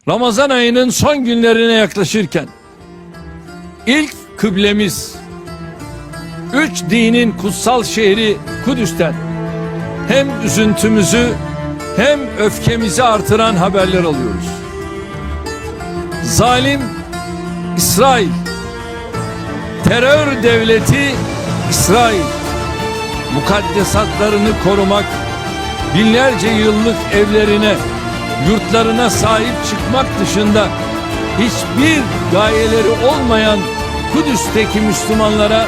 Ramazan ayının son günlerine yaklaşırken ilk kıblemiz, üç dinin kutsal şehri Kudüs'ten hem üzüntümüzü hem öfkemizi artıran haberler alıyoruz. Zalim İsrail, terör devleti İsrail, mukaddesatlarını korumak, binlerce yıllık evlerine, yurtlarına sahip çıkmak dışında hiçbir gayeleri olmayan Kudüs'teki Müslümanlara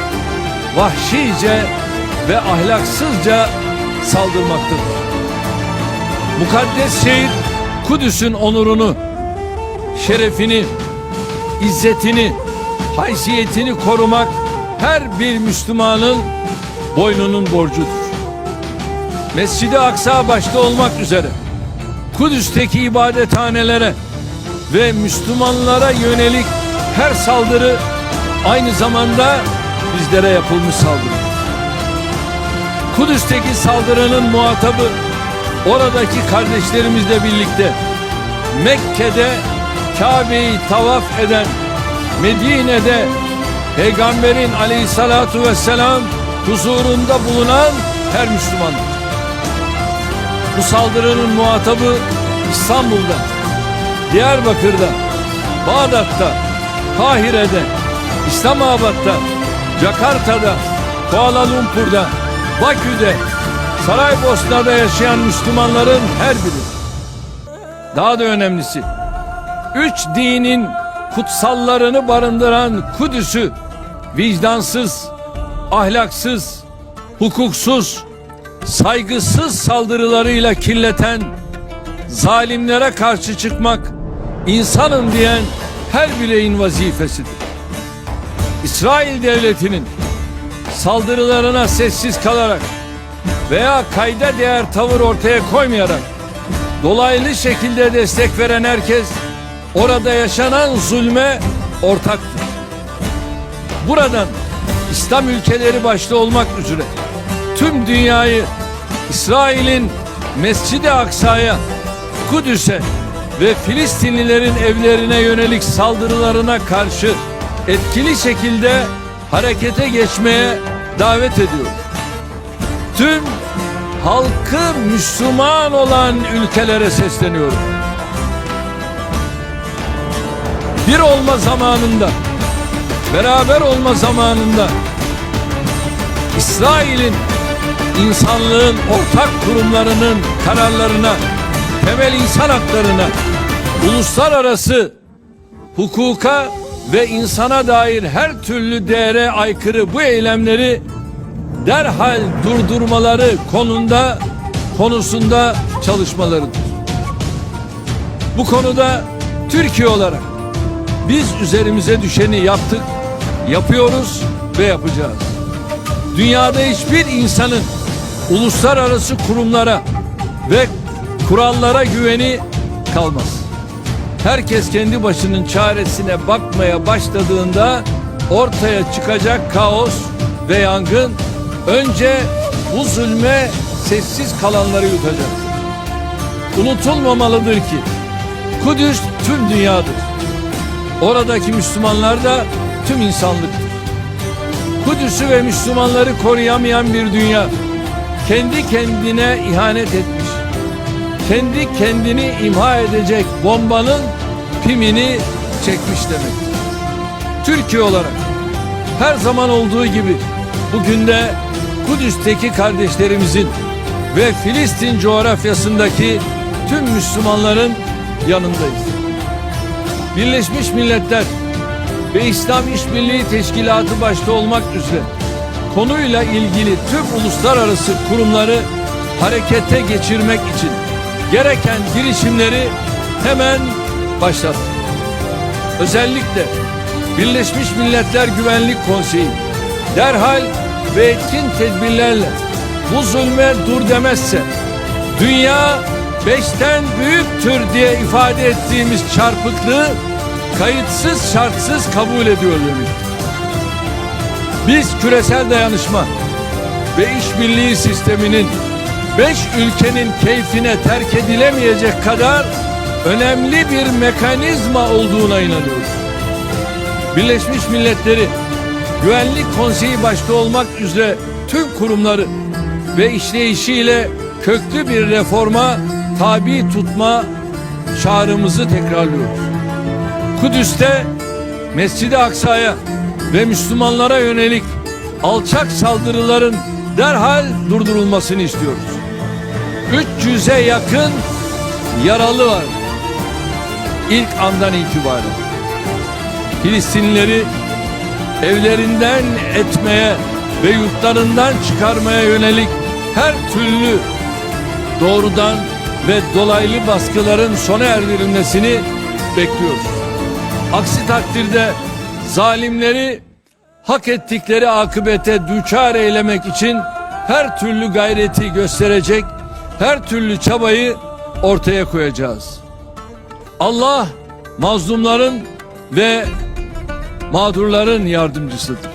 vahşice ve ahlaksızca saldırmaktadır. Mukaddes şehir Kudüs'ün onurunu, şerefini, izzetini, haysiyetini korumak her bir Müslümanın boynunun borcudur. Mescid-i Aksa başta olmak üzere Kudüs'teki ibadethanelere ve Müslümanlara yönelik her saldırı aynı zamanda bizlere yapılmış saldırı. Kudüs'teki saldırının muhatabı oradaki kardeşlerimizle birlikte Mekke'de Kabe'yi tavaf eden, Medine'de Peygamberin aleyhissalatu vesselam huzurunda bulunan her Müslümandır. Bu saldırının muhatabı İstanbul'da, Diyarbakır'da, Bağdat'ta, Kahire'de, İslamabad'da, Jakarta'da, Kuala Lumpur'da, Bakü'de, Saraybosna'da yaşayan Müslümanların her biri. Daha da önemlisi, üç dinin kutsallarını barındıran Kudüs'ü vicdansız, ahlaksız, hukuksuz, saygısız saldırılarıyla kirleten, zalimlere karşı çıkmak insanım diyen her bireyin vazifesidir. İsrail devletinin saldırılarına sessiz kalarak veya kayda değer tavır ortaya koymayarak dolaylı şekilde destek veren herkes orada yaşanan zulme ortaktır. Buradan İslam ülkeleri başta olmak üzere tüm dünyayı İsrail'in Mescid-i Aksa'ya, Kudüs'e ve Filistinlilerin evlerine yönelik saldırılarına karşı etkili şekilde harekete geçmeye davet ediyor. Tüm halkı Müslüman olan ülkelere sesleniyorum. Bir olma zamanında, beraber olma zamanında İsrail'in insanlığın ortak kurumlarının kararlarına, temel insan haklarına, uluslararası hukuka ve insana dair her türlü değere aykırı bu eylemleri derhal durdurmaları konusunda çalışmalarıdır. Bu konuda Türkiye olarak biz üzerimize düşeni yaptık, yapıyoruz ve yapacağız. Dünyada hiçbir insanın uluslararası kurumlara ve kurallara güveni kalmaz. Herkes kendi başının çaresine bakmaya başladığında ortaya çıkacak kaos ve yangın önce bu zulme sessiz kalanları yutacak. Unutulmamalıdır ki Kudüs tüm dünyadır. Oradaki Müslümanlar da tüm insanlıktır. Kudüs'ü ve Müslümanları koruyamayan bir dünya kendi kendine ihanet etmiş, kendi kendini imha edecek bombanın pimini çekmiş demektir. Türkiye olarak her zaman olduğu gibi bugün de Kudüs'teki kardeşlerimizin ve Filistin coğrafyasındaki tüm Müslümanların yanındayız. Birleşmiş Milletler ve İslam İşbirliği Teşkilatı başta olmak üzere konuyla ilgili tüm uluslararası kurumları harekete geçirmek için gereken girişimleri hemen başlattı. Özellikle Birleşmiş Milletler Güvenlik Konseyi derhal ve etkin tedbirlerle bu zulme dur demezse dünya 5'ten büyüktür diye ifade ettiğimiz çarpıklığı kayıtsız şartsız kabul ediyor demektir. Biz küresel dayanışma ve işbirliği sisteminin 5 ülkenin keyfine terk edilemeyecek kadar önemli bir mekanizma olduğuna inanıyoruz. Birleşmiş Milletleri Güvenlik Konseyi başta olmak üzere tüm kurumları ve işleyişiyle köklü bir reforma tabi tutma çağrımızı tekrarlıyoruz. Kudüs'te Mescid-i Aksa'ya ve Müslümanlara yönelik alçak saldırıların derhal durdurulmasını istiyoruz. 300'e yakın yaralı var. İlk andan itibaren Filistinlileri evlerinden etmeye ve yurtlarından çıkarmaya yönelik her türlü doğrudan ve dolaylı baskıların sona erdirilmesini bekliyoruz. Aksi takdirde zalimleri hak ettikleri akıbete düçar eylemek için her türlü gayreti gösterecek, her türlü çabayı ortaya koyacağız. Allah mazlumların ve mağdurların yardımcısıdır.